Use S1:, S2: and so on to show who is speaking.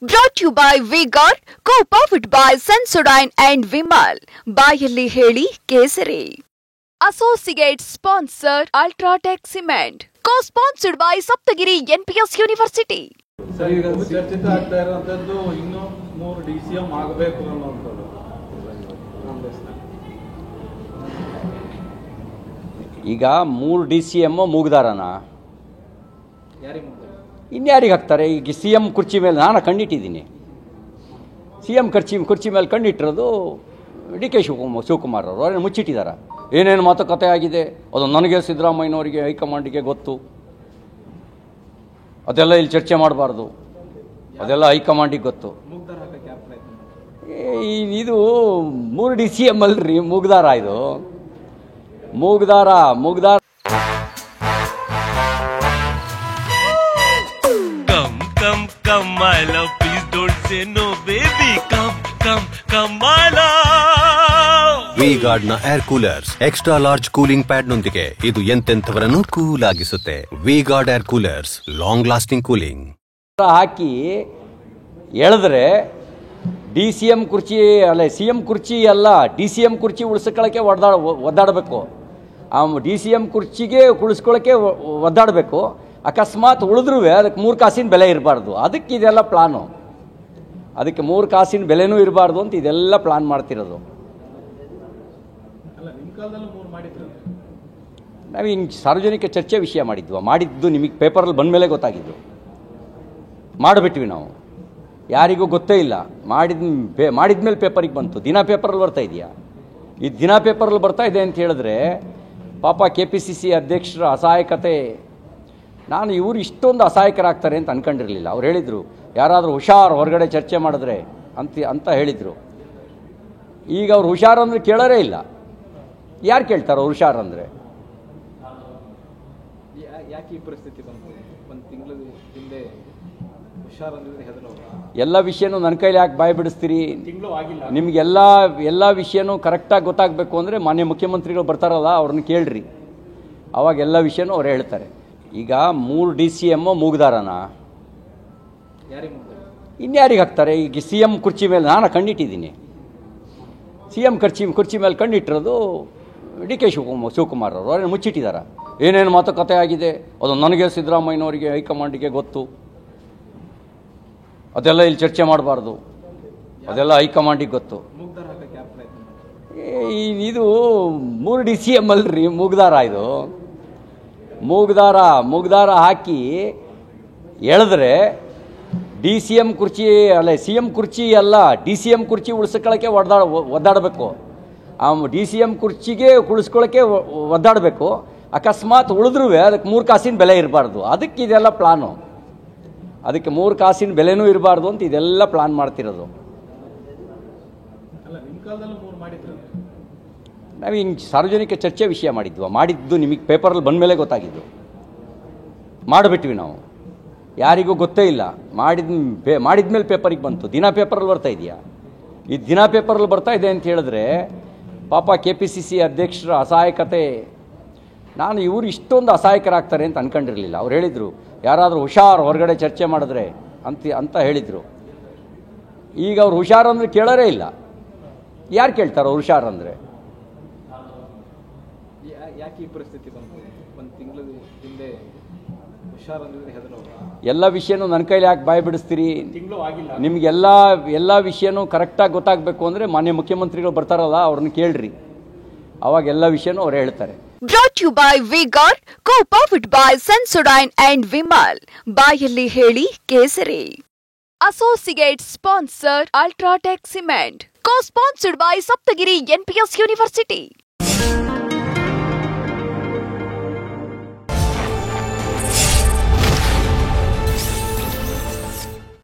S1: Brought to you by V-Guard, co-powered by Sensodyne and Vimal. ಬಾಯಲ್ಲಿ ಹೇಳಿ ಕೇಸರಿ. Associate sponsor Ultratech Cement. Co-sponsored by Saptagiri NPS University.
S2: Sir, ಈಗ ಚರ್ಚಿತ ಆಗ್ತಾ ಇರುವಂತದ್ದು ಇನ್ನೂ 3 DCM ಆಗಬೇಕು ಅನ್ನೋದು.
S3: ಈಗ 3 DCM ಮೂಗ್ದಾರನ ಇನ್ಯಾರಿಗೆ ಹಾಕ್ತಾರೆ? ಈಗ CM ಕುರ್ಚಿ ಮೇಲೆ ನಾನು ಕಣ್ಣಿಟ್ಟಿದ್ದೀನಿ. CM ಕುರ್ಚಿ ಮೇಲೆ ಕಣ್ಣಿಟ್ಟಿರೋದು DK ಶಿವಕುಮಾರ್ ಅವರು. ಅವರನ್ನು ಮುಚ್ಚಿಟ್ಟಿದ್ದಾರೆ. ಏನೇನು ಮಾತುಕತೆ ಆಗಿದೆ ಅದು ನನಗೆ, ಸಿದ್ದರಾಮಯ್ಯನವರಿಗೆ, ಹೈಕಮಾಂಡಿಗೆ ಗೊತ್ತು. ಅದೆಲ್ಲ ಇಲ್ಲಿ ಚರ್ಚೆ ಮಾಡಬಾರ್ದು, ಅದೆಲ್ಲ ಹೈಕಮಾಂಡಿಗೆ ಗೊತ್ತು. ಇದು 3 DCM ಅಲ್ರಿ, ಮೂಗ್ದಾರ. ಇದು ಮೂಗ್ದಾರ.
S4: Come, my love, please don't say no, baby. Come, my love.
S5: V-Guard ನ air coolers extra large cooling pad ನೊಂದಿಗೆ ಇದು ಎಂತೆಂಥವರನ್ನು ಕೂಲ್ ಆಗಿಸುತ್ತೆ. V-Guard air coolers, long lasting cooling.
S3: ಹಾಕಿ ಎಳೆದ್ರೆ DCM ಕುರ್ಚಿ ಅಲ್ಲ, CM ಕುರ್ಚಿ ಅಲ್ಲ, DCM ಕುರ್ಚಿ ಉಳಿಸ್ಕೊಳ್ಳೋಕ್ಕೆ ಒದ್ದಾಡಬೇಕು. ಆ DCM ಕುರ್ಚಿಗೆ ಉಳಿಸ್ಕೊಳ್ಳೋಕ್ಕೆ ಒದ್ದಾಡಬೇಕು. ಅಕಸ್ಮಾತ್ ಉಳಿದ್ರೂ ಅದಕ್ಕೆ 3 ಕಾಸಿನ ಬೆಲೆ ಇರಬಾರ್ದು. ಅದಕ್ಕೆ ಇದೆಲ್ಲ ಪ್ಲಾನು. ಅದಕ್ಕೆ 3 ಕಾಸಿನ ಬೆಲೆನೂ ಇರಬಾರ್ದು ಅಂತ ಇದೆಲ್ಲ ಪ್ಲಾನ್ ಮಾಡ್ತಿರೋದು. ನಾವು ಹಿಂಗೆ ಸಾರ್ವಜನಿಕ ಚರ್ಚೆ ವಿಷಯ ಮಾಡಿದ್ದು ನಿಮಗೆ ಪೇಪರಲ್ಲಿ ಬಂದ ಮೇಲೆ ಗೊತ್ತಾಗಿದ್ದು. ಮಾಡಿಬಿಟ್ವಿ ನಾವು, ಯಾರಿಗೂ ಗೊತ್ತೇ ಇಲ್ಲ. ಮಾಡಿದ ಮೇಲೆ ಪೇಪರಿಗೆ ಬಂತು. ದಿನ ಪೇಪರಲ್ಲಿ ಬರ್ತಾ ಇದೆಯಾ? ಈ ದಿನ ಪೇಪರಲ್ಲಿ ಬರ್ತಾ ಇದೆ ಅಂತ ಹೇಳಿದ್ರೆ ಪಾಪ KPCC ಅಧ್ಯಕ್ಷರ ಅಸಹಾಯಕತೆ. ನಾನು ಇವರು ಇಷ್ಟೊಂದು ಅಸಹಾಯಕರಾಗ್ತಾರೆ ಅಂತ ಅಂದ್ಕೊಂಡಿರಲಿಲ್ಲ. ಅವ್ರು ಹೇಳಿದರು, ಯಾರಾದರೂ ಹುಷಾರು ಹೊರಗಡೆ ಚರ್ಚೆ ಮಾಡಿದ್ರೆ ಅಂತ ಹೇಳಿದರು. ಈಗ ಅವ್ರು ಹುಷಾರು ಅಂದರೆ ಕೇಳೋರೇ ಇಲ್ಲ. ಯಾರು ಕೇಳ್ತಾರೋ ಹುಷಾರು ಅಂದರೆ?
S2: ಯಾಕೆ ಈ ಪರಿಸ್ಥಿತಿ ಬಂತು? ಒಂದು ತಿಂಗಳ ಹಿಂದೆ ಹುಷಾರು ಅಂದ್ರೆ ಎಲ್ಲ
S3: ವಿಷಯನೂ ನನ್ನ ಕೈಲಿ ಯಾಕೆ ಬಾಯಿ ಬಿಡಿಸ್ತೀರಿ? ನಿಮಗೆಲ್ಲ ವಿಷಯನೂ ಕರೆಕ್ಟಾಗಿ ಗೊತ್ತಾಗಬೇಕು ಅಂದರೆ ಮಾನ್ಯ ಮುಖ್ಯಮಂತ್ರಿಗಳು ಬರ್ತಾರಲ್ಲ, ಅವ್ರನ್ನ ಕೇಳ್ರಿ. ಅವಾಗ ಎಲ್ಲ ವಿಷಯನೂ ಅವ್ರು ಹೇಳ್ತಾರೆ. ಈಗ 3 DCM ಮೂಗ್ದಾರನ ಇನ್ಯಾರಿಗೆ ಹಾಕ್ತಾರೆ? ಈಗ CM ಕುರ್ಚಿ ಮೇಲೆ ನಾನು ಕಣ್ಣಿಟ್ಟಿದ್ದೀನಿ. CM ಕುರ್ಚಿ ಮೇಲೆ ಕಣ್ಣಿಟ್ಟಿರೋದು DK ಶಿವಕುಮಾರ್ ಅವರು. ಅವರನ್ನು ಮುಚ್ಚಿಟ್ಟಿದ್ದಾರೆ. ಏನೇನು ಮಾತುಕತೆ ಆಗಿದೆ ಅದು ನನಗೆ, ಸಿದ್ದರಾಮಯ್ಯನವರಿಗೆ, ಹೈಕಮಾಂಡಿಗೆ ಗೊತ್ತು. ಅದೆಲ್ಲ ಇಲ್ಲಿ ಚರ್ಚೆ ಮಾಡಬಾರ್ದು, ಅದೆಲ್ಲ ಹೈಕಮಾಂಡಿಗೆ ಗೊತ್ತು. ಇದು 3 DCM ಅಲ್ರಿ, ಮೂಗ್ದಾರ. ಇದು ಮೂಗ್ದಾರ ಹಾಕಿ ಎಳೆದ್ರೆ DCM ಕುರ್ಚಿ ಅಲ್ಲ, CM ಕುರ್ಚಿ ಅಲ್ಲ, DCM ಕುರ್ಚಿ ಉಳಿಸ್ಕೊಳ್ಳೋಕ್ಕೆ ಒದ್ದಾಡಬೇಕು. ಆ DCM ಕುರ್ಚಿಗೆ ಉಳಿಸ್ಕೊಳ್ಳೋಕ್ಕೆ ಒದ್ದಾಡಬೇಕು. ಅಕಸ್ಮಾತ್ ಉಳಿದ್ರೂ ಅದಕ್ಕೆ 3 ಕಾಸಿನ ಬೆಲೆ ಇರಬಾರ್ದು. ಅದಕ್ಕೆ ಇದೆಲ್ಲ ಪ್ಲಾನು. ಅದಕ್ಕೆ 3 ಕಾಸಿನ ಬೆಲೆನೂ ಇರಬಾರ್ದು ಅಂತ ಇದೆಲ್ಲ ಪ್ಲಾನ್ ಮಾಡ್ತಿರೋದು. ನಾವು ಹಿಂಗೆ ಸಾರ್ವಜನಿಕ ಚರ್ಚೆ ವಿಷಯ ಮಾಡಿದ್ದು ನಿಮಗೆ ಪೇಪರಲ್ಲಿ ಬಂದ ಮೇಲೆ ಗೊತ್ತಾಗಿದ್ದು. ಮಾಡಿಬಿಟ್ವಿ ನಾವು, ಯಾರಿಗೂ ಗೊತ್ತೇ ಇಲ್ಲ. ಮಾಡಿದ ಮೇಲೆ ಪೇಪರಿಗೆ ಬಂತು. ದಿನ ಪೇಪರಲ್ಲಿ ಬರ್ತಾ ಇದೆಯಾ? ಈ ದಿನ ಪೇಪರಲ್ಲಿ ಬರ್ತಾ ಇದೆ ಅಂತ ಹೇಳಿದ್ರೆ ಪಾಪ KPCC ಅಧ್ಯಕ್ಷರ ಅಸಹಾಯಕತೆ. ನಾನು ಇವರು ಇಷ್ಟೊಂದು ಅಸಹಾಯಕರಾಗ್ತಾರೆ ಅಂತ ಅಂದ್ಕೊಂಡಿರಲಿಲ್ಲ. ಅವ್ರು ಹೇಳಿದರು, ಯಾರಾದರೂ ಹುಷಾರು ಹೊರಗಡೆ ಚರ್ಚೆ ಮಾಡಿದ್ರೆ ಅಂತ ಹೇಳಿದರು. ಈಗ ಅವ್ರು ಹುಷಾರು ಅಂದರೆ ಕೇಳೋರೇ ಇಲ್ಲ. ಯಾರು ಕೇಳ್ತಾರೋ ಹುಷಾರು ಅಂದರೆ?
S2: ಯಾಕೆ ಈ ಪರಿಸ್ಥಿತಿ ಬಂತು? ಒಂದು ತಿಂಗಳ ಹಿಂದೆ ಹುಷಾರು ಅಂದ್ರೆ
S3: ಎಲ್ಲ ವಿಷಯನೂ ನನ್ನ ಕೈಲಿ ಯಾಕೆ ಬಾಯಿ ಬಿಡಿಸ್ತೀರಿ? ನಿಮಗೆಲ್ಲ ವಿಷಯನೂ ಕರೆಕ್ಟಾಗಿ ಗೊತ್ತಾಗಬೇಕು ಅಂದರೆ ಮಾನ್ಯ ಮುಖ್ಯಮಂತ್ರಿಗಳು ಬರ್ತಾರಲ್ಲ, ಅವ್ರನ್ನ ಕೇಳ್ರಿ. ಅವಾಗ ಎಲ್ಲ ವಿಷಯನೂ ಅವ್ರು ಹೇಳ್ತಾರೆ.
S1: Brought to you by V-Guard, co-powered by Sensodyne and Vimal. ಬಾಯಲ್ಲಿ ಹೇಳಿ ಕೇಸರಿ. Associate sponsor Ultratech Cement. Co-sponsored by Saptagiri NPS University.